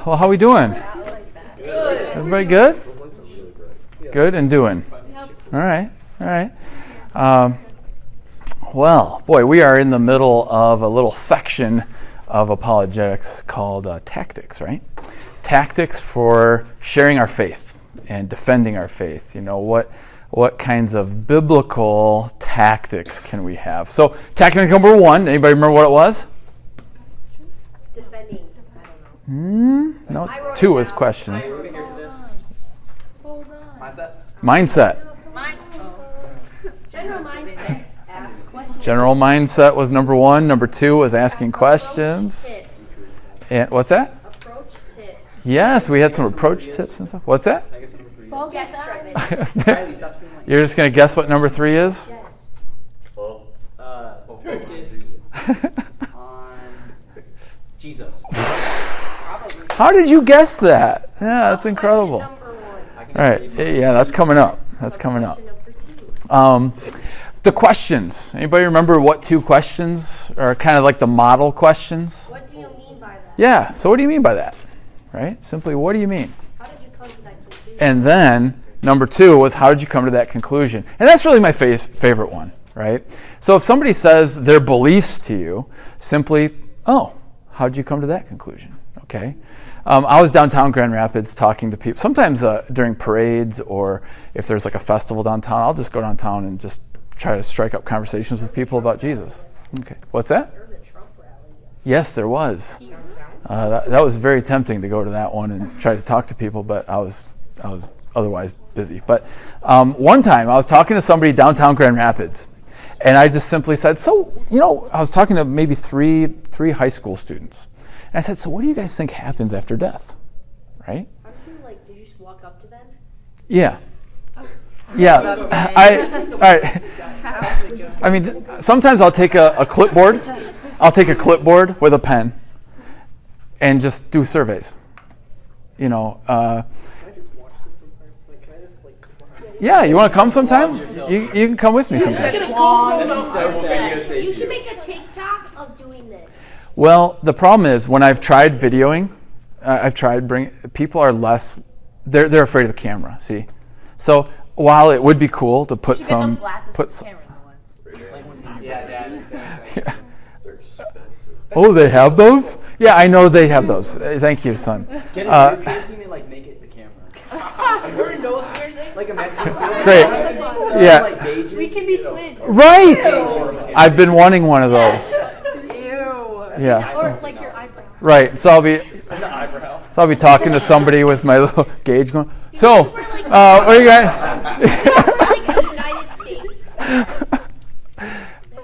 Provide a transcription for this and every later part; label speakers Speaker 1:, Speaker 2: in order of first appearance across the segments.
Speaker 1: Well, how we doing? Everybody good? Good and doing. All right. Well, boy, we are in the middle of a little section of apologetics called tactics, right? Tactics for sharing our faith and defending our faith. You know, what kinds of biblical tactics can we have? So, tactic number one, anybody remember what it was?
Speaker 2: Defending. I don't know.
Speaker 1: No, two was questions.
Speaker 2: Hold on.
Speaker 1: Mindset.
Speaker 2: General mindset. Ask questions.
Speaker 1: General mindset was number one. Number two was asking questions.
Speaker 2: Tips.
Speaker 1: And what's that?
Speaker 2: Approach tips.
Speaker 1: Yes, we had some approach tips and stuff. What's that?
Speaker 2: Guess driven.
Speaker 1: You're just going to guess what number three is?
Speaker 2: Yes.
Speaker 3: Focus on Jesus.
Speaker 1: How did you guess that? Yeah, that's incredible.
Speaker 2: Number one.
Speaker 1: All right. Yeah, that's coming up. That's coming up.
Speaker 2: Number two.
Speaker 1: The questions. Anybody remember what two questions are kind of like the model questions?
Speaker 2: What do you mean by that?
Speaker 1: Yeah. So what do you mean by that? Right? Simply, what do you mean?
Speaker 2: How did you come to that conclusion?
Speaker 1: And then number two was, how did you come to that conclusion? And that's really my favorite one, right? So if somebody says their beliefs to you, simply, oh, how did you come to that conclusion? Okay. I was downtown Grand Rapids talking to people. Sometimes during parades or if there's like a festival downtown, I'll just go downtown and just try to strike up conversations with people about Jesus. Okay. What's that?
Speaker 2: There was a Trump rally.
Speaker 1: Yes, there was. That was very tempting to go to that one and try to talk to people, but I was otherwise busy. But one time I was talking to somebody downtown Grand Rapids, and I just simply said, so, you know, I was talking to maybe three high school students. And I said, so what do you guys think happens after death? Right?
Speaker 2: How did you did you just walk up to them?
Speaker 1: Yeah. Yeah. All right. I mean, sometimes I'll take a clipboard. I'll take a clipboard with a pen and just do surveys. You know. Yeah, you want to come sometime? You can come with me sometime.
Speaker 2: You should make a TikTok of doing this.
Speaker 1: Well, the problem is when I've tried videoing, people are less. They're afraid of the camera. See, so while it would be cool to put some. Yeah. Oh, they have those? Yeah, I know they have those. Thank you, son.
Speaker 3: Get a ear piercing and make it the camera.
Speaker 4: Or a nose piercing.
Speaker 3: Like imagine.
Speaker 1: Great. Yeah.
Speaker 3: Like gauges.
Speaker 4: We can be twins.
Speaker 1: Right. I've been wanting one of those. Yeah.
Speaker 2: Or like your eyebrow.
Speaker 1: Right. So I'll be.
Speaker 3: The eyebrow.
Speaker 1: So I'll be talking to somebody with my little gauge going. So, what are you guys?
Speaker 2: Like a United States. Have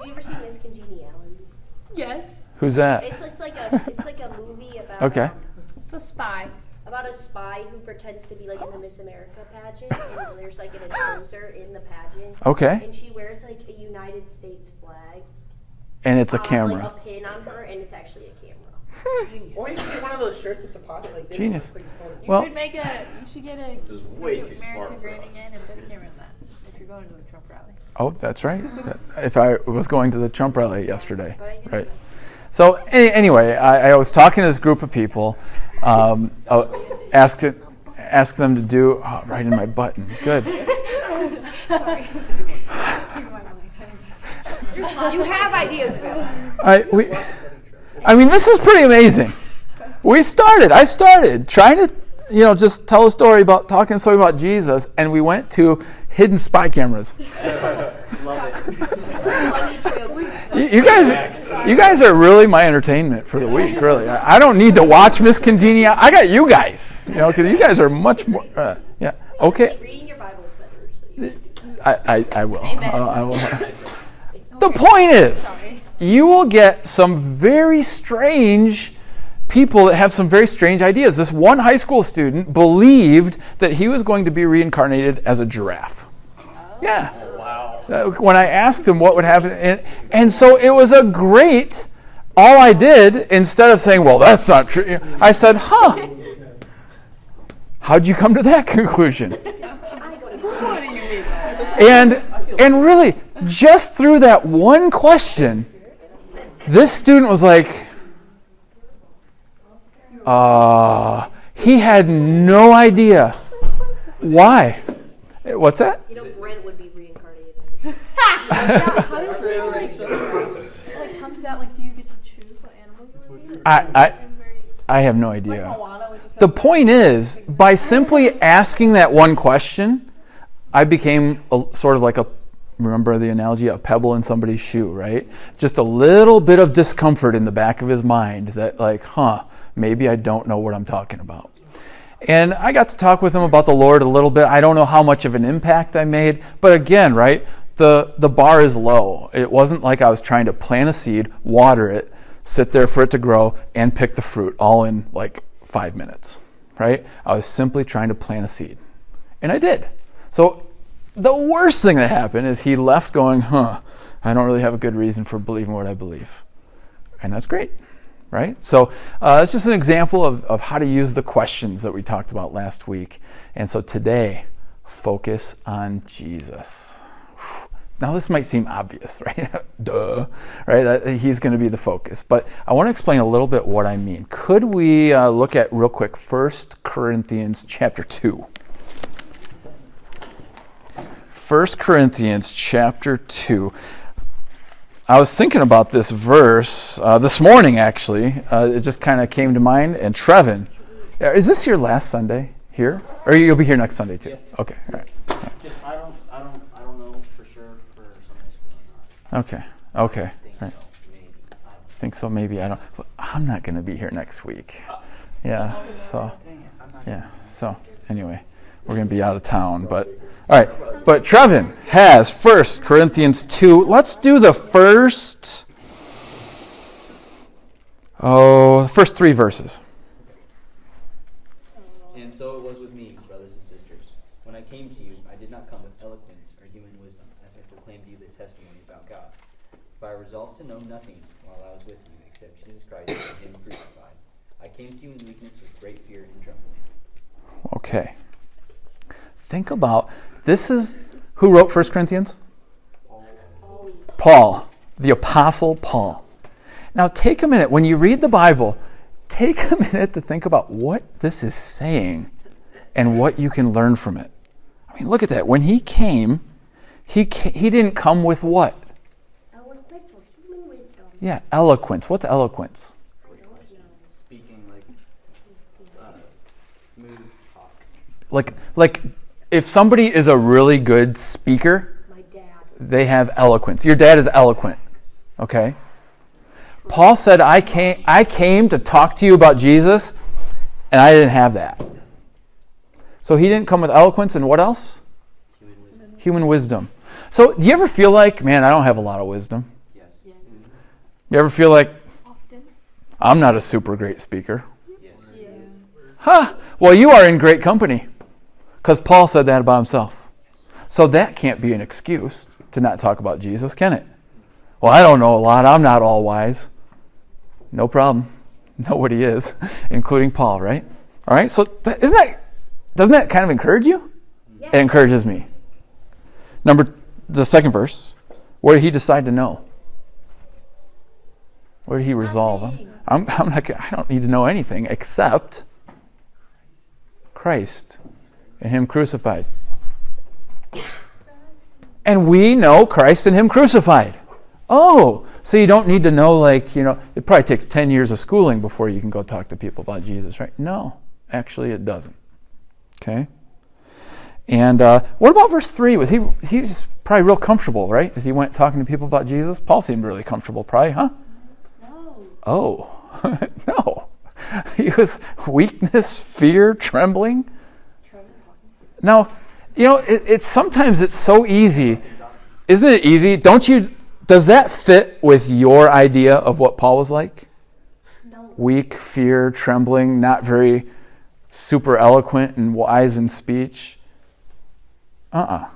Speaker 2: you ever seen Miss Congeniality?
Speaker 4: Yes.
Speaker 1: Who's that?
Speaker 2: It's like a movie about
Speaker 1: Okay.
Speaker 4: It's a spy.
Speaker 2: about a spy who pretends to be like in the Miss America pageant, and there's like an announcer in the pageant.
Speaker 1: Okay.
Speaker 2: And she wears like a United States flag.
Speaker 1: And it's a
Speaker 2: Like
Speaker 1: camera.
Speaker 2: a pin on her, and it's actually a camera.
Speaker 4: Or you should get one of those shirts with the pocket like this.
Speaker 1: Genius.
Speaker 4: You
Speaker 1: Well-
Speaker 4: should make you should get a
Speaker 3: This is way
Speaker 4: like
Speaker 3: too
Speaker 4: America
Speaker 3: smart for
Speaker 4: grading
Speaker 3: us.
Speaker 4: in and put a camera in that if you're going to the Trump rally.
Speaker 1: Oh, that's right. If I was going to the Trump rally yesterday,
Speaker 4: But I guess
Speaker 1: right? So anyway, I was talking to this group of people. Asked them to do right in my button. Good.
Speaker 4: You have ideas, Bill.
Speaker 1: I mean, this is pretty amazing. I started trying to, just tell a story about Jesus, and we went to hidden spy cameras.
Speaker 3: Love it.
Speaker 1: You guys are really my entertainment for the week. Really, I don't need to watch Miss Congenial. I got you guys, because you guys are much more. Yeah. Okay.
Speaker 2: Reading your Bible is better. So you should do that.
Speaker 1: I will.
Speaker 4: Amen.
Speaker 1: I will. The point is, you will get some very strange people that have some very strange ideas. This one high school student believed that he was going to be reincarnated as a giraffe. Yeah.
Speaker 3: Wow.
Speaker 1: When I asked him what would happen, and so it was a great. All I did, instead of saying, "Well, that's not true," I said, "Huh? How'd you come to that conclusion?" And really, just through that one question, this student was like, He had no idea. Why? What's that?
Speaker 2: You know, Brent would be reincarnated.
Speaker 5: How do you like come to that? Like, do you get to choose what animal you want to be?
Speaker 1: I have no idea. The point is, by simply asking that one question, I became sort of like remember the analogy, a pebble in somebody's shoe, right? Just a little bit of discomfort in the back of his mind that like, maybe I don't know what I'm talking about. And I got to talk with him about the Lord a little bit. I don't know how much of an impact I made, but again, right, the bar is low. It wasn't like I was trying to plant a seed, water it, sit there for it to grow, and pick the fruit all in like 5 minutes, right? I was simply trying to plant a seed. And I did. So the worst thing that happened is he left going, I don't really have a good reason for believing what I believe. And that's great, right? So it's just an example of how to use the questions that we talked about last week. And so today, focus on Jesus. Now this might seem obvious, right? Duh, right? That he's going to be the focus. But I want to explain a little bit what I mean. Could we look at real quick 1 Corinthians chapter 2. 1 Corinthians chapter 2. I was thinking about this verse this morning, actually. It just kind of came to mind. And Trevin, is this your last Sunday here? Or you'll be here next Sunday too?
Speaker 3: Yeah.
Speaker 1: Okay, all right.
Speaker 3: Just I don't know for sure for Sunday school or not.
Speaker 1: Okay.
Speaker 3: I think
Speaker 1: Right.
Speaker 3: so. Maybe. I don't
Speaker 1: Think so, maybe. I don't. I'm not going to be here next week. Yeah. So.
Speaker 3: Dang it, I'm not
Speaker 1: Yeah. So anyway, we're going to be out of town, but all right. But Trevin has 1 Corinthians 2. Let's do the first 3 verses.
Speaker 3: And so it was with me, brothers and sisters. When I came to you, I did not come with eloquence or human wisdom, as I proclaimed to you the testimony about God. For I resolved to know nothing while I was with you, except Jesus Christ and Him crucified. I came to you in weakness with great fear and trembling.
Speaker 1: Okay. Think about, this is, who wrote 1 Corinthians? Paul, the Apostle Paul. Now take a minute, when you read the Bible, take a minute to think about what this is saying and what you can learn from it. I mean, look at that. When he came, he didn't come with what?
Speaker 2: Eloquence or human wisdom?
Speaker 1: Yeah, eloquence. What's eloquence?
Speaker 3: Speaking smooth talk.
Speaker 1: Like if somebody is a really good speaker,
Speaker 2: My dad.
Speaker 1: they have eloquence. Your dad is eloquent. Okay? Paul said, I came to talk to you about Jesus, and I didn't have that. So he didn't come with eloquence, and what else?
Speaker 3: Human wisdom.
Speaker 1: Human wisdom. So do you ever feel like, man, I don't have a lot of wisdom?
Speaker 3: Yes.
Speaker 1: You ever feel like,
Speaker 5: Often.
Speaker 1: I'm not a super great speaker?
Speaker 3: Yes.
Speaker 1: Well, you are in great company, because Paul said that about himself. So that can't be an excuse to not talk about Jesus, can it? Well, I don't know a lot. I'm not all wise. No problem. Nobody is, including Paul, right? All right, so doesn't that kind of encourage you?
Speaker 2: Yes.
Speaker 1: It encourages me. The second verse, what did he decide to know? What did he resolve? I don't need to know anything except Christ and Him crucified. And we know Christ and Him crucified. Oh, so you don't need to know, it probably takes 10 years of schooling before you can go talk to people about Jesus, right? No, actually it doesn't. Okay? And what about verse 3? Was he was probably real comfortable, right? As he went talking to people about Jesus? Paul seemed really comfortable, probably, huh?
Speaker 2: No.
Speaker 1: Oh, no. He was weakness, fear, trembling. Now, sometimes it's so easy. Isn't it easy? Does that fit with your idea of what Paul was like?
Speaker 2: No.
Speaker 1: Weak, fear, trembling, not very super eloquent and wise in speech. But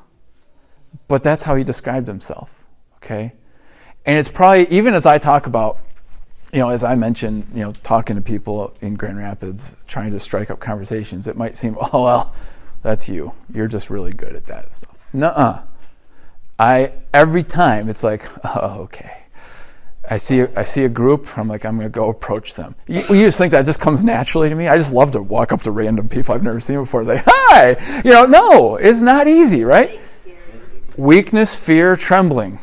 Speaker 1: that's how he described himself, okay? And it's probably, even as I talk about, as I mentioned, talking to people in Grand Rapids, trying to strike up conversations, it might seem, oh, well, that's you. You're just really good at that stuff. Nuh-uh. Every time it's like, oh, okay. I see a group, I'm like, I'm going to go approach them. You just think that just comes naturally to me? I just love to walk up to random people I've never seen before. Like, hi! No, it's not easy, right? Weakness, fear, trembling.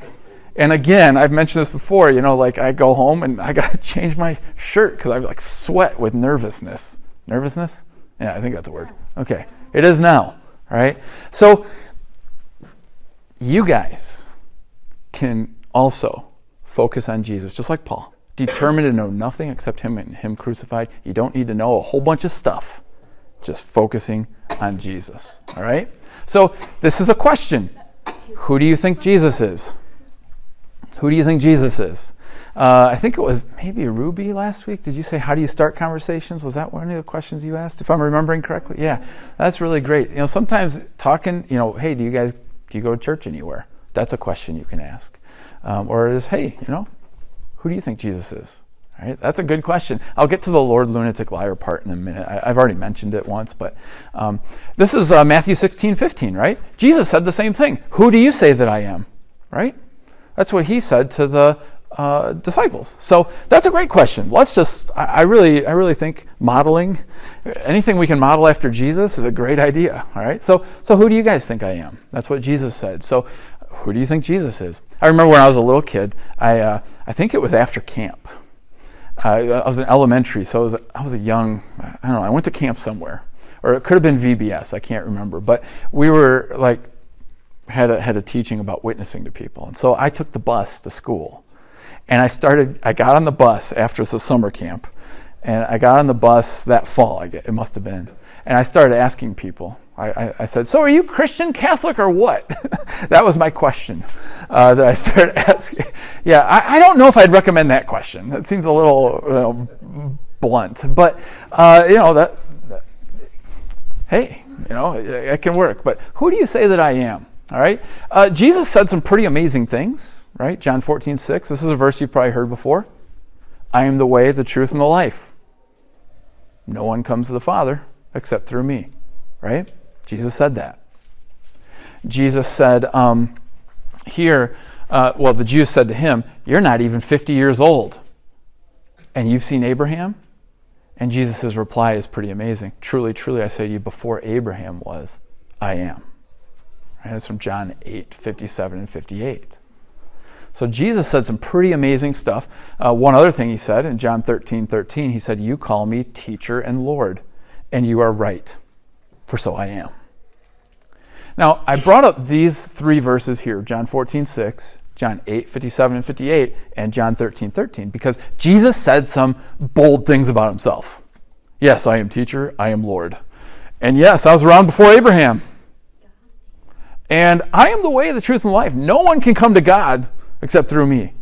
Speaker 1: And again, I've mentioned this before, like I go home and I got to change my shirt because I like sweat with nervousness. Nervousness? Yeah, I think that's a word. Okay, it is now, right? So you guys can also focus on Jesus, just like Paul. Determined to know nothing except him and him crucified. You don't need to know a whole bunch of stuff. Just focusing on Jesus. All right? So this is a question. Who do you think Jesus is? Who do you think Jesus is? I think it was maybe Ruby last week. Did you say, how do you start conversations? Was that one of the questions you asked, if I'm remembering correctly? Yeah, that's really great. Sometimes talking, hey, do you go to church anywhere? That's a question you can ask. Or it is, hey, who do you think Jesus is? All right, that's a good question. I'll get to the Lord lunatic liar part in a minute. I've already mentioned it once, but this is Matthew 16:15, right? Jesus said the same thing. Who do you say that I am? Right? That's what he said to the disciples. So that's a great question. I really think modeling, anything we can model after Jesus is a great idea. All right. So who do you guys think I am? That's what Jesus said. So who do you think Jesus is? I remember when I was a little kid, I think it was after camp. I was in elementary, so I was a young, I went to camp somewhere. Or it could have been VBS, I can't remember. But we were had a teaching about witnessing to people. And so I took the bus to school. And I got on the bus after the summer camp. And I got on the bus that fall, it must have been. And I started asking people. I said, so are you Christian, Catholic, or what? That was my question that I started asking. Yeah, I don't know if I'd recommend that question. That seems a little blunt. But, hey, it can work. But who do you say that I am? All right? Jesus said some pretty amazing things, right? John 14:6. This is a verse you've probably heard before. I am the way, the truth, and the life. No one comes to the Father except through me, right? Jesus said that. Jesus said the Jews said to him, you're not even 50 years old, and you've seen Abraham? And Jesus' reply is pretty amazing. Truly, truly, I say to you, before Abraham was, I am. Right? That's from John 8:57 and 58. So Jesus said some pretty amazing stuff. One other thing he said in John 13:13, he said, you call me teacher and Lord, and you are right, for so I am. Now, I brought up these three verses here, John 14:6, John 8:57 and 58, and John 13:13, because Jesus said some bold things about himself. Yes, I am teacher, I am Lord. And yes, I was around before Abraham. And I am the way, the truth, and life. No one can come to God except through me.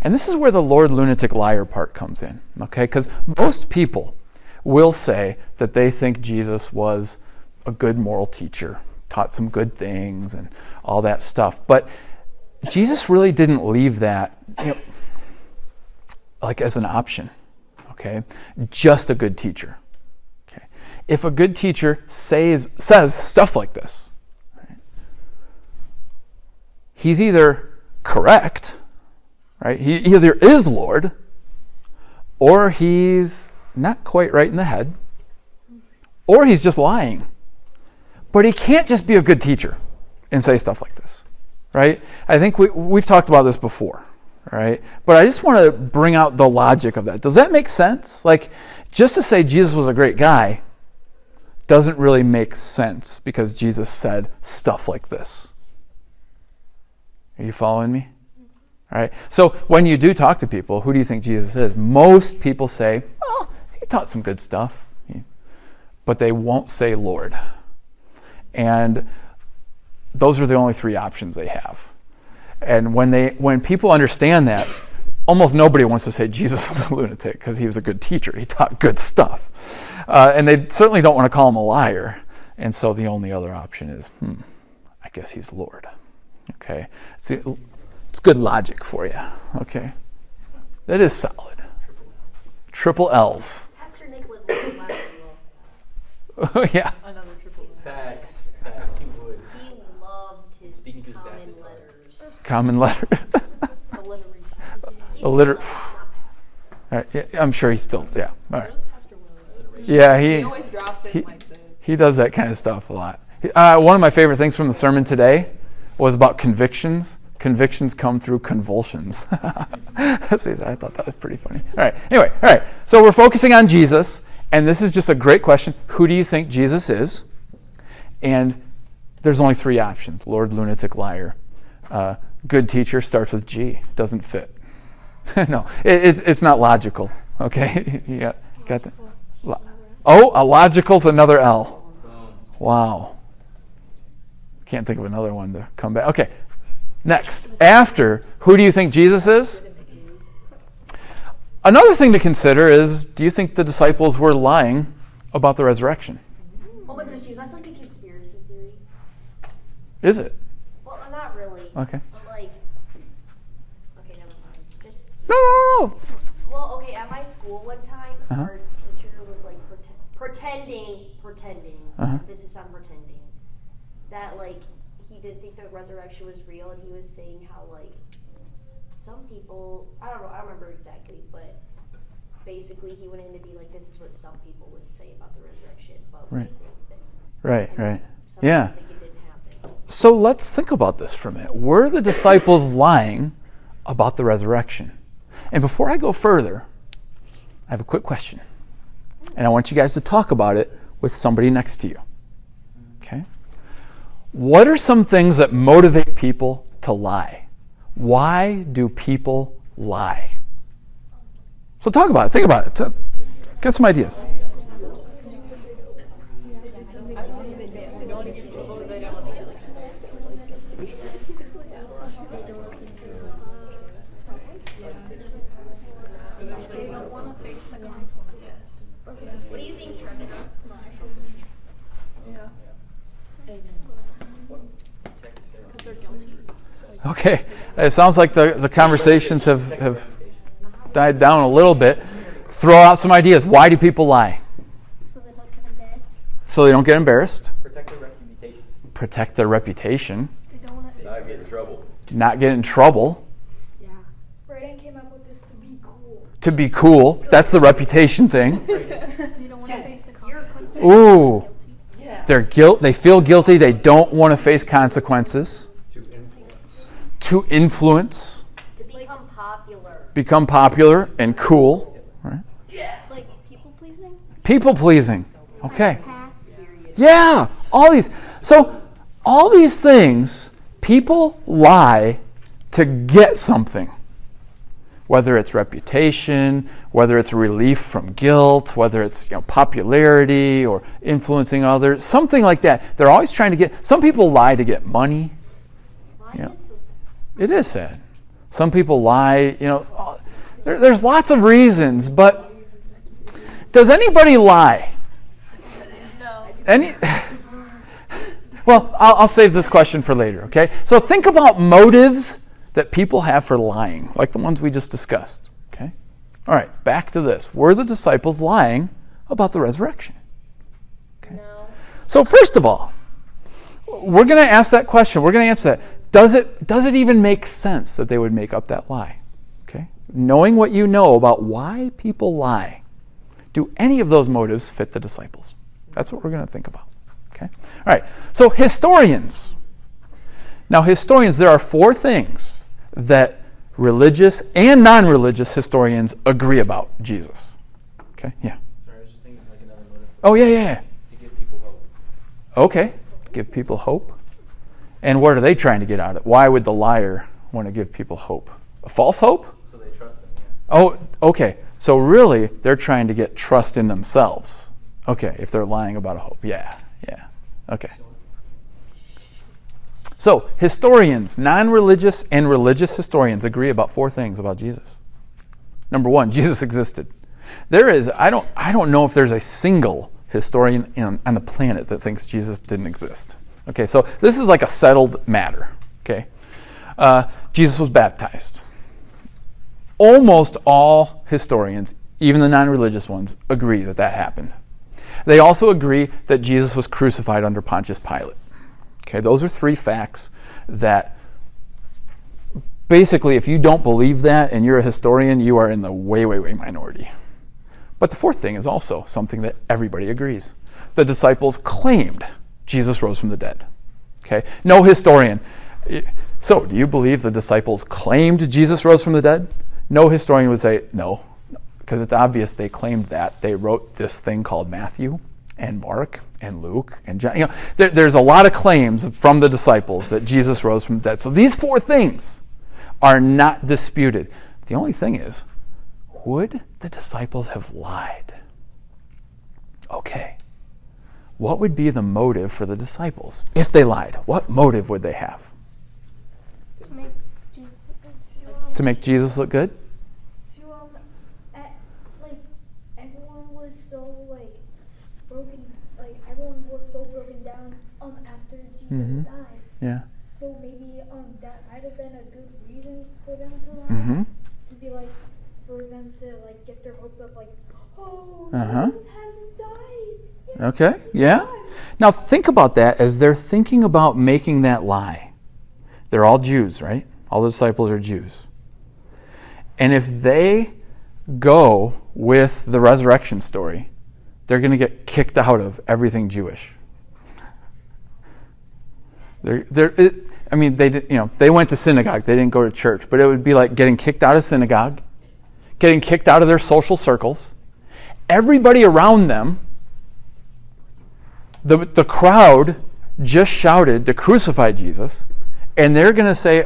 Speaker 1: And this is where the Lord lunatic liar part comes in, okay? Because most people will say that they think Jesus was a good moral teacher, taught some good things and all that stuff. But Jesus really didn't leave that as an option, okay? Just a good teacher. Okay? If a good teacher says stuff like this, right, he's either correct, right? He either is Lord, or he's not quite right in the head, or he's just lying. But he can't just be a good teacher and say stuff like this, right? I think we've talked about this before, right? But I just want to bring out the logic of that. Does that make sense? Just to say Jesus was a great guy doesn't really make sense because Jesus said stuff like this. Are you following me? All right. So when you do talk to people, who do you think Jesus is? Most people say, well, he taught some good stuff. But they won't say Lord. And those are the only three options they have. And when people understand that, almost nobody wants to say Jesus was a lunatic because he was a good teacher. He taught good stuff. And they certainly don't want to call him a liar. And so the only other option is, I guess he's Lord. Okay, it's good logic for you. Okay, that is solid. Triple L's.
Speaker 2: Pastor Nick would love Latin
Speaker 1: Oh yeah.
Speaker 5: Another triple.
Speaker 3: Facts, he would.
Speaker 2: He loved his
Speaker 3: Speaking to his
Speaker 2: common
Speaker 3: Baptist
Speaker 2: letters.
Speaker 1: Common letter.
Speaker 5: Alliteration.
Speaker 1: Alliter- yeah, I'm sure he's still, yeah. All right. Yeah,
Speaker 5: He always drops in
Speaker 1: he-
Speaker 5: like the.
Speaker 1: he does that kind of stuff a lot. One of my favorite things from the sermon today was about convictions. Convictions come through convulsions. That's what I thought that was pretty funny. All right. Anyway, all right. So we're focusing on Jesus, and this is just a great question. Who do you think Jesus is? And there's only 3 options: Lord, lunatic, liar. Good teacher starts with G. Doesn't fit. No, it's not logical. Okay, you got that? A logical's another L. Wow. Can't think of another one to come back. Okay. Next, after, who do you think Jesus is? Another thing to consider is, do you think the disciples were lying about the resurrection?
Speaker 2: Oh my goodness, that's like a conspiracy theory.
Speaker 1: Is it?
Speaker 2: Well, not really.
Speaker 1: Okay.
Speaker 2: But like, okay, never mind. Just
Speaker 1: No.
Speaker 2: well, okay. At my school one time,
Speaker 1: Uh-huh.
Speaker 2: our teacher was like pretending.
Speaker 1: Uh-huh.
Speaker 2: Emphasis on pretending. That like he didn't think the resurrection was real, and he was saying how like some people, I don't remember exactly, but basically he went in to be like, this is what some people would say about the resurrection, but we
Speaker 1: Right.
Speaker 2: think this.
Speaker 1: Right.
Speaker 2: And
Speaker 1: Right.
Speaker 2: some
Speaker 1: Yeah.
Speaker 2: people think it didn't happen.
Speaker 1: So let's think about this for a minute. Were the disciples lying about the resurrection? And before I go further, I have a quick question. And I want you guys to talk about it with somebody next to you. Okay? What are some things that motivate people to lie? Why do people lie? So talk about it. Think about it. Get some ideas.
Speaker 5: They don't want to face the consequences.
Speaker 2: What do you think, Trevor?
Speaker 5: Because they're guilty.
Speaker 1: Okay. It sounds like the conversations have died down a little bit. Throw out some ideas. Why do people lie? So they don't get embarrassed.
Speaker 3: Protect their reputation.
Speaker 1: Protect their reputation.
Speaker 5: They don't want to.
Speaker 6: Not get in trouble.
Speaker 1: Not get in trouble.
Speaker 7: Braden came up with this to be cool.
Speaker 1: To be cool. That's the reputation thing.
Speaker 5: They don't want to face the consequences.
Speaker 1: Ooh.
Speaker 4: Yeah.
Speaker 1: They feel guilty. They don't want to face consequences. To influence.
Speaker 2: To become popular.
Speaker 1: Become popular and cool. Right?
Speaker 7: Like people pleasing?
Speaker 1: People pleasing. Okay.
Speaker 7: Pass.
Speaker 1: Yeah. All these things, people lie to get something. Whether it's reputation, whether it's relief from guilt, whether it's popularity or influencing others, something like that. They're always trying to get. Some people lie to get money.
Speaker 2: Why
Speaker 1: Yeah.
Speaker 2: is so sad?
Speaker 1: It is sad. Some people lie. There's lots of reasons, but does anybody lie?
Speaker 5: No.
Speaker 1: Well, I'll save this question for later. Okay. So think about motives that people have for lying, like the ones we just discussed. Okay. All right. Back to this. Were the disciples lying about the resurrection? Okay.
Speaker 2: No.
Speaker 1: So first of all, we're going to ask that question. We're going to answer that. Does it even make sense that they would make up that lie? Okay? Knowing what you know about why people lie, do any of those motives fit the disciples? That's what we're going to think about. Okay? All right. So historians. Now historians, there are 4 things that religious and non-religious historians agree about Jesus. Okay? Yeah.
Speaker 3: Sorry, I was just thinking like another motive.
Speaker 1: Oh, yeah.
Speaker 3: To give people hope.
Speaker 1: Okay. Give people hope. And what are they trying to get out of it? Why would the liar want to give people hope? A false hope?
Speaker 3: So they trust them, yeah.
Speaker 1: Oh, okay. So really, they're trying to get trust in themselves. Okay, if they're lying about a hope. Yeah. Okay. So historians, non-religious and religious historians agree about 4 things about Jesus. Number 1, Jesus existed. I don't know if there's a single historian on the planet that thinks Jesus didn't exist. Okay, so this is like a settled matter. Okay, Jesus was baptized. Almost all historians, even the non-religious ones, agree that happened. They also agree that Jesus was crucified under Pontius Pilate. Okay, those are 3 facts that basically, if you don't believe that and you're a historian, you are in the way, way, way minority. But the fourth thing is also something that everybody agrees. The disciples claimed Jesus rose from the dead. Okay? No historian. So, do you believe the disciples claimed Jesus rose from the dead? No historian would say no, because it's obvious they claimed that. They wrote this thing called Matthew and Mark and Luke and John. There's a lot of claims from the disciples that Jesus rose from the dead. So these four things are not disputed. The only thing is, would the disciples have lied? Okay. What would be the motive for the disciples if they lied? What motive would they have?
Speaker 7: To make Jesus look good.
Speaker 1: To make Jesus look good?
Speaker 7: Like everyone was so broken. Like everyone was so broken down after Jesus died.
Speaker 1: Yeah.
Speaker 7: So maybe that might have been a good reason for them to lie.
Speaker 1: Mm-hmm.
Speaker 7: To be for them to get their hopes up. Oh,
Speaker 1: Uh-huh.
Speaker 7: Jesus hasn't died. Yes,
Speaker 1: Okay,
Speaker 7: he's
Speaker 1: yeah.
Speaker 7: alive."
Speaker 1: Now think about that as they're thinking about making that lie. They're all Jews, right? All the disciples are Jews. And if they go with the resurrection story, they're going to get kicked out of everything Jewish. They went to synagogue. They didn't go to church. But it would be like getting kicked out of synagogue, getting kicked out of their social circles. Everybody around them, the crowd just shouted to crucify Jesus, and they're going to say,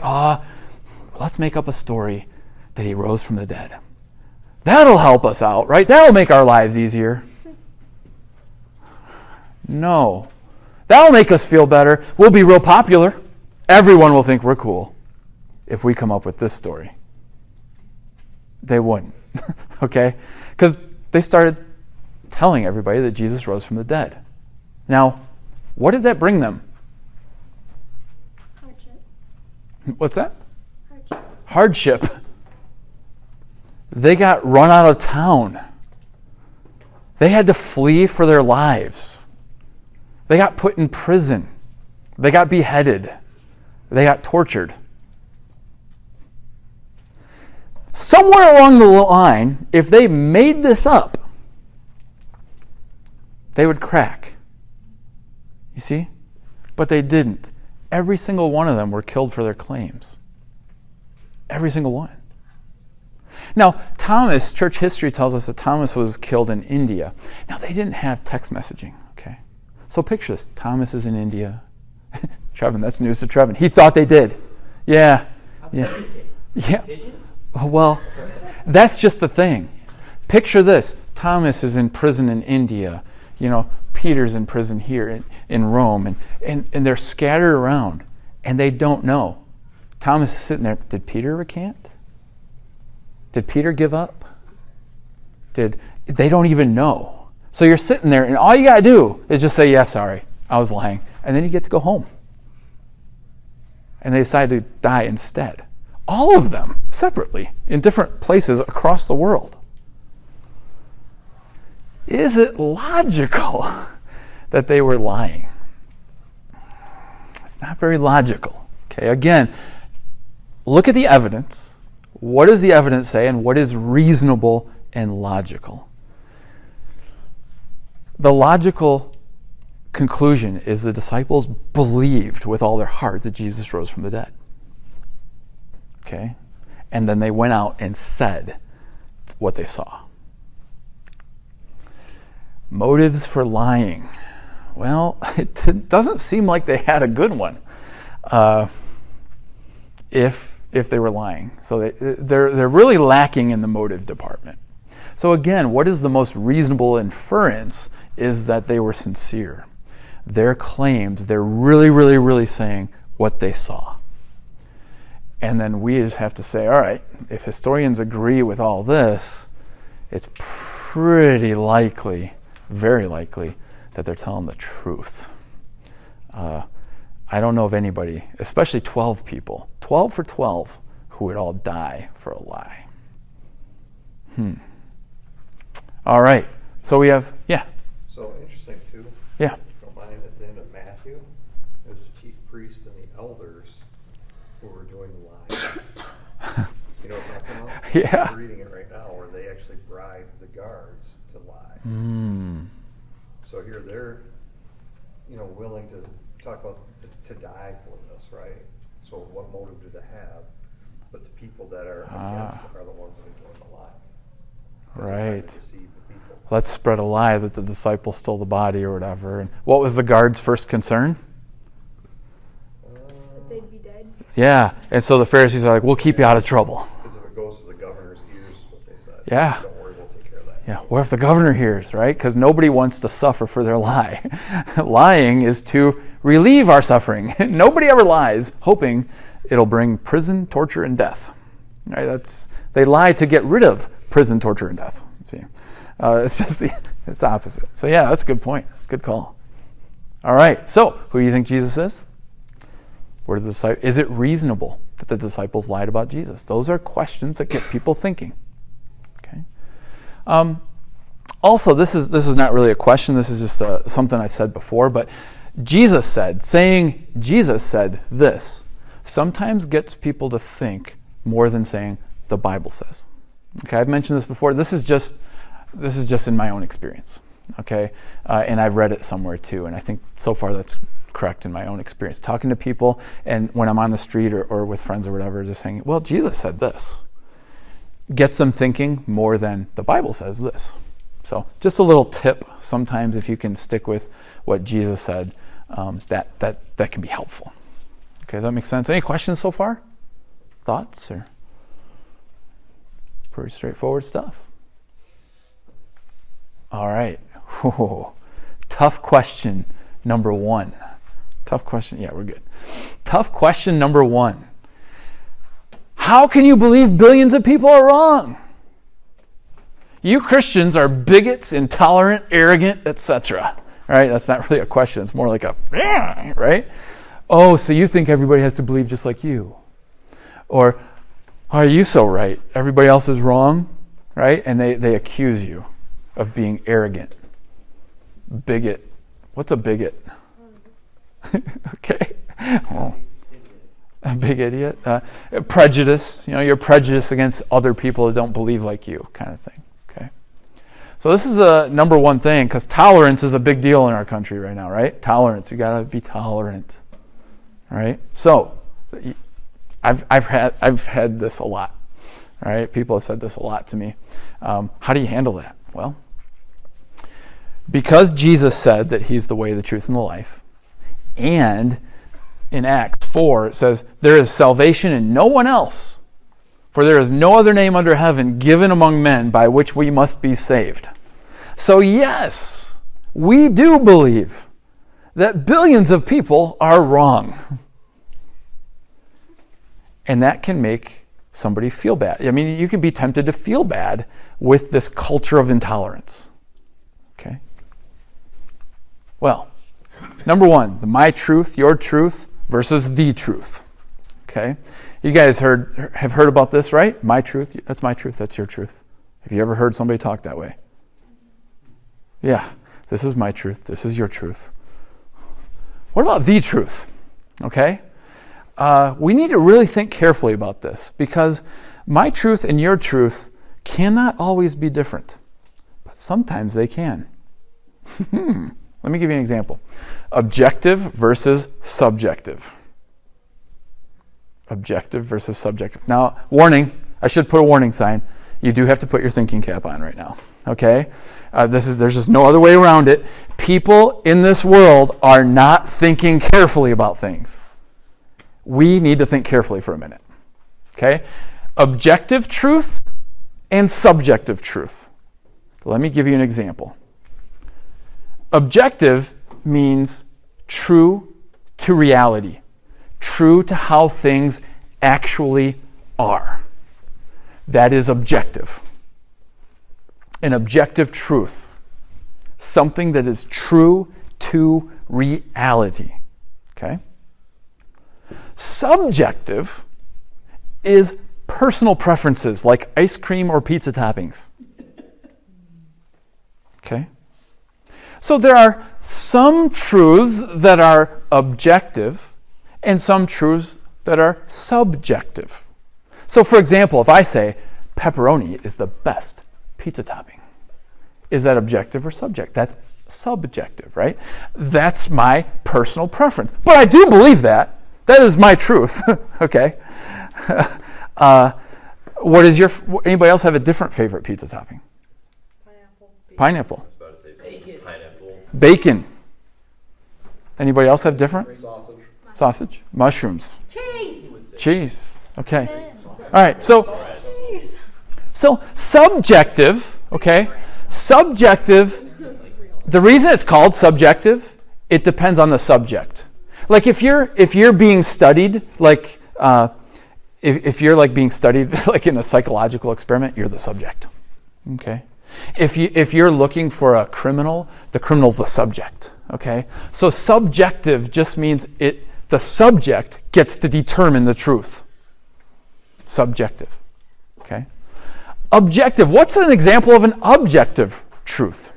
Speaker 1: let's make up a story that he rose from the dead. That'll help us out, right? That'll make our lives easier. No. That'll make us feel better. We'll be real popular. Everyone will think we're cool if we come up with this story. They wouldn't. Okay? Because they started telling everybody that Jesus rose from the dead. Now, what did that bring them?
Speaker 7: Hardship.
Speaker 1: What's that?
Speaker 7: Hardship.
Speaker 1: Hardship. They got run out of town. They had to flee for their lives. They got put in prison. They got beheaded. They got tortured. Somewhere along the line, if they made this up, they would crack. You see? But they didn't. Every single one of them were killed for their claims. Every single one. Now, Thomas, church history tells us that Thomas was killed in India. Now, they didn't have text messaging, okay? So picture this. Thomas is in India. Trevin, that's news to Trevin. He thought they did. Yeah. Yeah.
Speaker 3: Pigeons?
Speaker 1: Well, that's just the thing. Picture this. Thomas is in prison in India. Peter's in prison here in Rome. And they're scattered around. And they don't know. Thomas is sitting there. Did Peter recant? Did Peter give up? They don't even know. So you're sitting there, and all you got to do is just say, yeah, sorry, I was lying. And then you get to go home. And they decide to die instead. All of them, separately, in different places across the world. Is it logical that they were lying? It's not very logical. Okay, again, look at the evidence. What does the evidence say, and what is reasonable and logical? The logical conclusion is the disciples believed with all their heart that Jesus rose from the dead. Okay? And then they went out and said what they saw. Motives for lying. Well, it doesn't seem like they had a good one if they were lying. So they're really lacking in the motive department. So again, what is the most reasonable inference is that they were sincere. Their claims, they're really, really, really saying what they saw. And then we just have to say, all right, if historians agree with all this, it's pretty likely, very likely, that they're telling the truth. I don't know of anybody, especially 12 people, 12 for 12, who would all die for a lie. All right. So we have, yeah.
Speaker 6: So interesting too.
Speaker 1: Yeah.
Speaker 6: Don't mind at the end of Matthew, it was the chief priests and the elders who were doing the lying.
Speaker 1: Yeah.
Speaker 6: I'm reading it right now where they actually bribe the guards to lie.
Speaker 1: Mm.
Speaker 6: So here they're, willing to talk about to die for this, right? So what motive do they have? But the people that are against it are the ones that are doing the lie. 'Cause they're trying
Speaker 1: Right.
Speaker 6: to deceive the people.
Speaker 1: Let's spread a lie that the disciples stole the body or whatever. And what was the guards' first concern?
Speaker 7: That they'd be dead.
Speaker 1: Yeah. And so the Pharisees are like, we'll keep you out of trouble.
Speaker 6: Because if it goes to the governor's ears, what they said.
Speaker 1: Yeah.
Speaker 6: Don't worry, we'll take care of that.
Speaker 1: Yeah, what if the governor hears, right? Because nobody wants to suffer for their lie. Lying is to relieve our suffering. Nobody ever lies hoping it'll bring prison, torture, and death. Right? They lie to get rid of prison, torture, and death. See, it's just it's the opposite. So yeah, that's a good point. That's a good call. All right. So who do you think Jesus is? Is it reasonable that the disciples lied about Jesus? Those are questions that get people thinking. Okay. Also, this is not really a question. This is just something I've said before. But saying Jesus said this sometimes gets people to think more than saying the Bible says. Okay, I've mentioned this before. This is just in my own experience. Okay, and I've read it somewhere too, and I think so far that's correct in my own experience. Talking to people, and when I'm on the street or with friends or whatever, just saying, well, Jesus said this, gets them thinking more than the Bible says this. So just a little tip, sometimes if you can stick with what Jesus said, that can be helpful. Okay, does that make sense? Any questions so far? Thoughts? Or pretty straightforward stuff. All right. Whoa. Tough question number 1. Tough question. Yeah, we're good. Tough question number 1. How can you believe billions of people are wrong? You Christians are bigots, intolerant, arrogant, etc. Right? That's not really a question. It's more like a, right? Oh, so you think everybody has to believe just like you? Or, are you so right? Everybody else is wrong? Right? And they accuse you of being arrogant. Bigot. What's a bigot? Okay. Well, a big idiot. Prejudice. You're prejudiced against other people that don't believe like you, kind of thing. Okay. So this is a number 1 thing, because tolerance is a big deal in our country right now, right? Tolerance. You got to be tolerant. Right? So, I've had this a lot. Right? People have said this a lot to me. How do you handle that? Well, because Jesus said that he's the way, the truth, and the life, and in Acts 4 it says, there is salvation in no one else, for there is no other name under heaven given among men by which we must be saved. So yes, we do believe that billions of people are wrong. And that can make somebody feel bad. I mean, you can be tempted to feel bad with this culture of intolerance. Okay? Well, number 1, the my truth, your truth versus the truth. Okay? You guys have heard about this, right? My truth, that's my truth, that's your truth. Have you ever heard somebody talk that way? Yeah. This is my truth, this is your truth. What about the truth? Okay? We need to really think carefully about this, because my truth and your truth cannot always be different, but sometimes they can. Let me give you an example. Objective versus subjective. Objective versus subjective. Now, warning, I should put a warning sign. You do have to put your thinking cap on right now. Okay? There's just no other way around it. People in this world are not thinking carefully about things. We need to think carefully for a minute. Okay? Objective truth and subjective truth. Let me give you an example. Objective means true to reality, true to how things actually are. That is objective. An objective truth, something that is true to reality. Okay? Subjective is personal preferences like ice cream or pizza toppings. Okay? So there are some truths that are objective and some truths that are subjective. So for example, if I say pepperoni is the best pizza topping. Is that objective or subjective? That's subjective, right? That's my personal preference. But I do believe that. That is my truth, okay? What is anybody else have a different favorite pizza topping? Pineapple.
Speaker 8: I was about to say something. Pineapple.
Speaker 1: Bacon. Anybody else have different? Sausage. Mushrooms. Cheese. Okay. All right. So subjective. Okay. Subjective. The reason it's called subjective, it depends on the subject. Like if you're being studied, like if you're like being studied like in a psychological experiment, you're the subject. Okay. If you're looking for a criminal, the criminal's the subject. Okay. So subjective just means the subject gets to determine the truth. Subjective. Okay. Objective. What's an example of an objective truth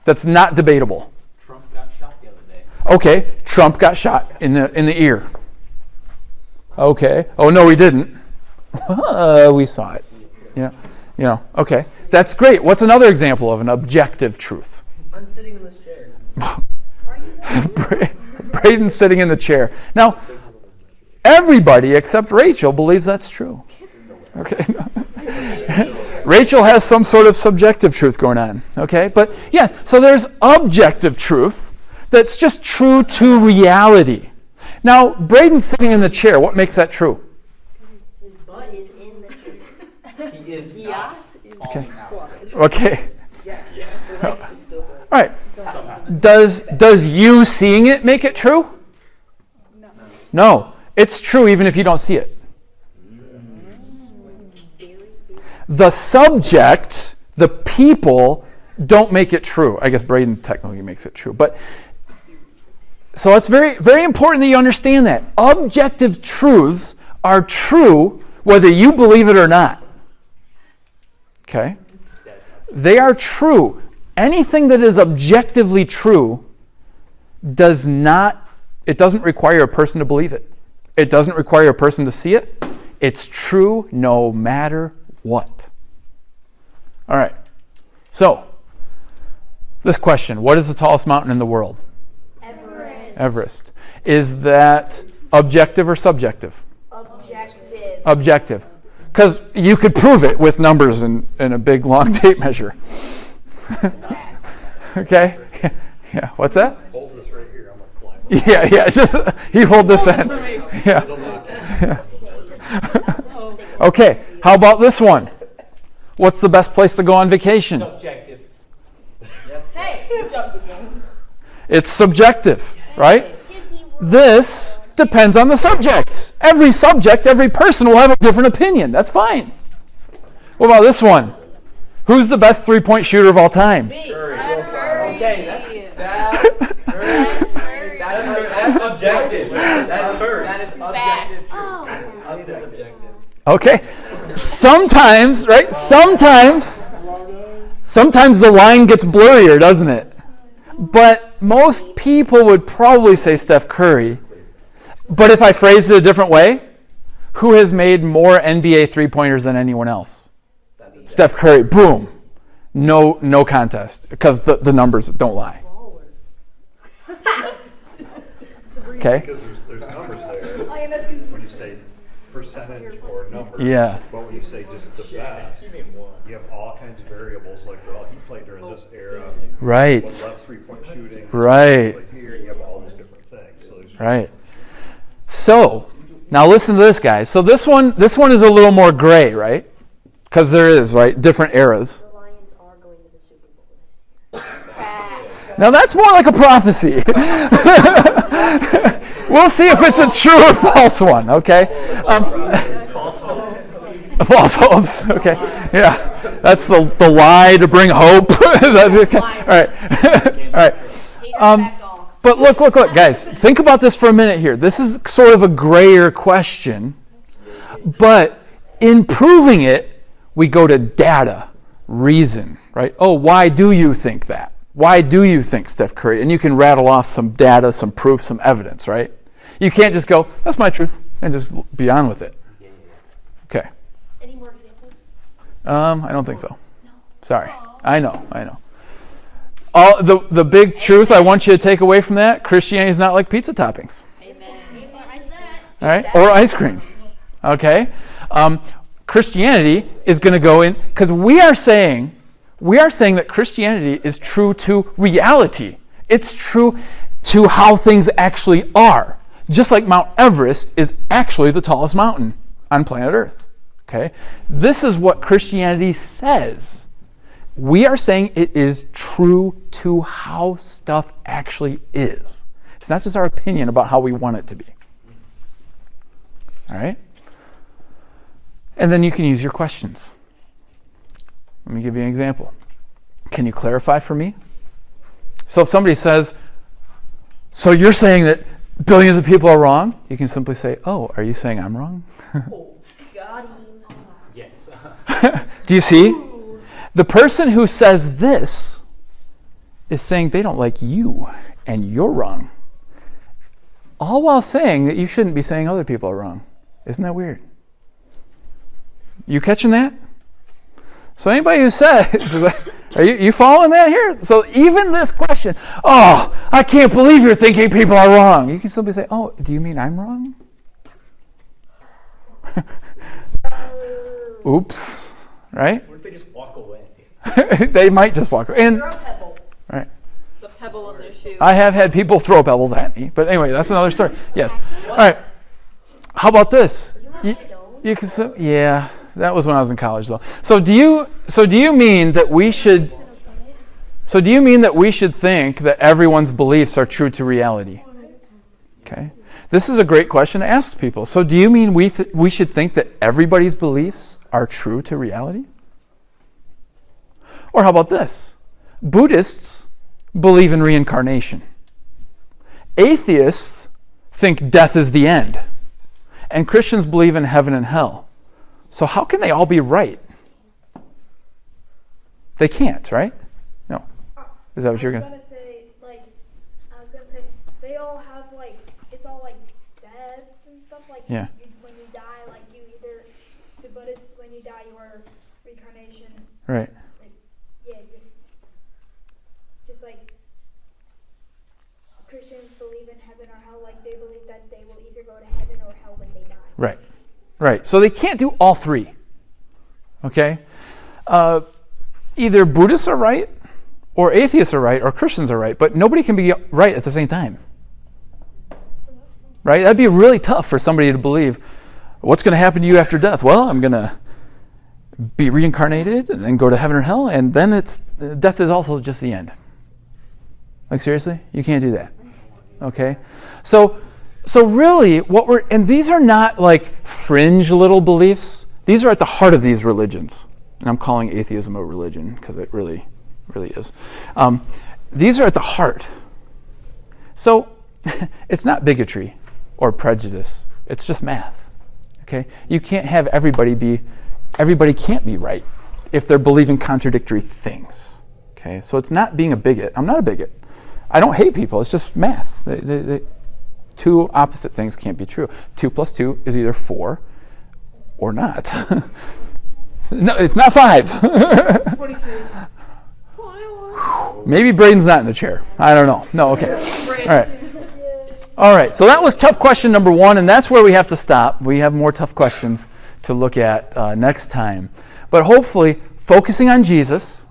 Speaker 1: that's not debatable?
Speaker 3: Trump got shot the other day.
Speaker 1: Okay, Trump got shot in the ear. Okay. Oh no, he didn't. We saw it. Yeah. Okay. That's great. What's another example of an objective truth?
Speaker 4: I'm sitting in this chair.
Speaker 1: Braden's sitting in the chair. Now, everybody except Rachel believes that's true. Okay. Rachel has some sort of subjective truth going on. Okay. But yeah, so there's objective truth that's just true to reality. Now, Braden's sitting in the chair. What makes that true?
Speaker 2: His butt is in the chair.
Speaker 3: He is not falling out.
Speaker 1: Okay.
Speaker 4: The legs can still go.
Speaker 1: All right. Does you seeing it make it true? No. It's true even if you don't see it. The subject, the people, don't make it true. I guess Braden technically makes it true. But so it's very, very important that you understand that. Objective truths are true whether you believe it or not. Okay? They are true. Anything that is objectively true doesn't require a person to believe it. It doesn't require a person to see it. It's true no matter what. All right. So, this question, what is the tallest mountain in the world? Everest. Is that objective or subjective?
Speaker 2: Objective.
Speaker 1: Objective. Because you could prove it with numbers and a big long tape measure. Okay? Yeah. What's that?
Speaker 6: Hold this right here, I'm gonna climb.
Speaker 1: Yeah. Just you hold this end. Yeah. Okay. How about this one? What's the best place to go on vacation?
Speaker 3: Subjective.
Speaker 1: It's subjective, right?
Speaker 2: Disney World.
Speaker 1: This depends on the subject. Every person will have a different opinion. That's fine. What about this one? Who's the best three-point shooter of all time?
Speaker 3: Okay, that's objective. That's her. That is objective truth. Up to subjective.
Speaker 1: Okay. Sometimes, right? Sometimes the line gets blurrier, doesn't it? But most people would probably say Steph Curry. But if I phrased it a different way, who has made more NBA three-pointers than anyone else? Steph Curry. Boom. No contest. Because the numbers don't lie. Okay?
Speaker 6: Because there's numbers there. When you say percentage or number.
Speaker 1: Yeah.
Speaker 6: But when you say just the best, you have all kinds of variables like, well, he played during this era.
Speaker 1: Right.
Speaker 6: Less three-point shooting.
Speaker 1: Right.
Speaker 6: Like here, you have all these different things. So there's
Speaker 1: Right. So, now listen to this, guys. So this one is a little more gray, right? Because there is, right, different eras.
Speaker 2: The Lions are going to the Super Bowl this year.
Speaker 1: Now that's more like a prophecy. We'll see if it's a true or false one, okay? False hopes, okay. Yeah, that's the lie to bring hope. Okay. All right. All right. But look, guys. Think about this for a minute here. This is sort of a grayer question. But in proving it, we go to data, reason, right? Oh, why do you think that? Why do you think Steph Curry? And you can rattle off some data, some proof, some evidence, right? You can't just go, that's my truth, and just be on with it. Okay.
Speaker 2: Any more examples?
Speaker 1: I don't think so. Sorry. I know. All the big truth I want you to take away from that, Christianity is not like pizza toppings. All right? Or ice cream. Okay? Christianity is going to go in, because we are saying that Christianity is true to reality. It's true to how things actually are. Just like Mount Everest is actually the tallest mountain on planet Earth. Okay? This is what Christianity says. We are saying it is true to how stuff actually is. It's not just our opinion about how we want it to be. All right? And then you can use your questions. Let me give you an example. Can you clarify for me? So if somebody says, so you're saying that billions of people are wrong? You can simply say, oh, are you saying I'm wrong?
Speaker 2: Got him.
Speaker 3: Yes.
Speaker 1: Do you see? The person who says this is saying they don't like you and you're wrong. All while saying that you shouldn't be saying other people are wrong. Isn't that weird? You catching that? So anybody who said, are you following that here? So even this question, oh, I can't believe you're thinking people are wrong. You can simply say, oh, do you mean I'm wrong? Oops. Right?
Speaker 3: What if they just walk away?
Speaker 1: They might just walk away. And,
Speaker 2: You're a pebble.
Speaker 1: right.
Speaker 5: The pebble of their shoe.
Speaker 1: I have had people throw pebbles at me. But anyway, that's another story. Yes. All right. How about this? You can say, yeah, that was when I was in college though. So do you mean that we should think that everyone's beliefs are true to reality? Okay. This is a great question to ask people. So do you mean we should think that everybody's beliefs are true to reality? Or how about this? Buddhists believe in reincarnation. Atheists think death is the end. And Christians believe in heaven and hell. So how can they all be right? They can't, right? No. Is that what you're going to say?
Speaker 7: I was gonna say, they all have it's all death and stuff.
Speaker 1: Yeah.
Speaker 7: When you die, you either, to Buddhists, when you die, you are reincarnation.
Speaker 1: Right.
Speaker 7: Just like Christians believe in heaven or hell, they believe that they will either go to heaven or hell when they die.
Speaker 1: Right. Right. So they can't do all three. Okay? Either Buddhists are right, or atheists are right, or Christians are right, but nobody can be right at the same time. Right? That'd be really tough for somebody to believe, what's going to happen to you after death? Well, I'm going to be reincarnated and then go to heaven or hell, and then death is also just the end. Seriously? You can't do that. Okay? So really, and these are not fringe little beliefs. These are at the heart of these religions. And I'm calling atheism a religion because it really, really is. These are at the heart. So it's not bigotry or prejudice. It's just math. Okay? You can't have everybody can't be right if they're believing contradictory things. Okay? So it's not being a bigot. I'm not a bigot. I don't hate people. It's just math. Two opposite things can't be true. 2 + 2 is either 4 or not. No, it's not 5.
Speaker 4: 22.
Speaker 1: Maybe Braden's not in the chair. I don't know. No, okay. All right. So that was tough question number 1, and that's where we have to stop. We have more tough questions to look at next time. But hopefully, focusing on Jesus,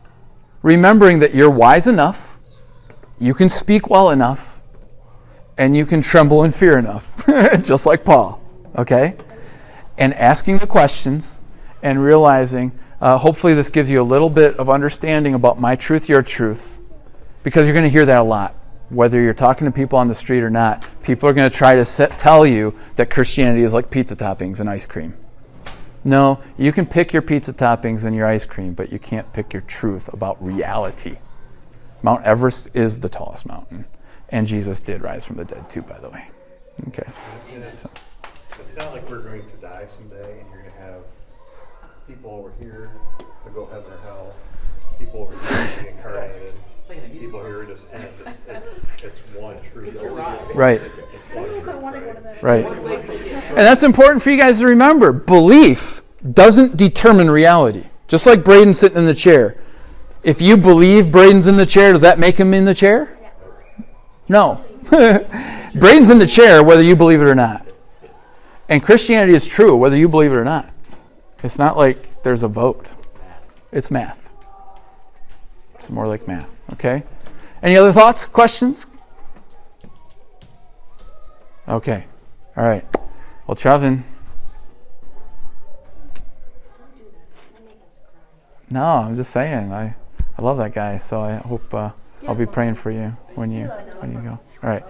Speaker 1: remembering that you're wise enough, you can speak well enough, and you can tremble in fear enough, just like Paul, okay? And asking the questions and realizing, hopefully this gives you a little bit of understanding about my truth, your truth, because you're going to hear that a lot. Whether you're talking to people on the street or not, people are going to try to tell you that Christianity is like pizza toppings and ice cream. No, you can pick your pizza toppings and your ice cream, but you can't pick your truth about reality. Mount Everest is the tallest mountain. And Jesus did rise from the dead too, by the way. Okay.
Speaker 6: It's not like we're going to die someday and you're going to have people over here that go heaven or hell, people over here reincarnated, people here just end. It's one truth.
Speaker 1: Right.
Speaker 6: It's one truth,
Speaker 1: Right. And that's important for you guys to remember. Belief doesn't determine reality. Just like Braden sitting in the chair. If you believe Braden's in the chair, does that make him in the chair? No. Braden's in the chair whether you believe it or not. And Christianity is true whether you believe it or not. It's not like there's a vote. It's math. It's more like math. Okay? Any other thoughts? Questions? Okay. All right. Well, Trevin. No, I'm just saying. I love that guy, so I hope I'll be praying for you when you go. All right.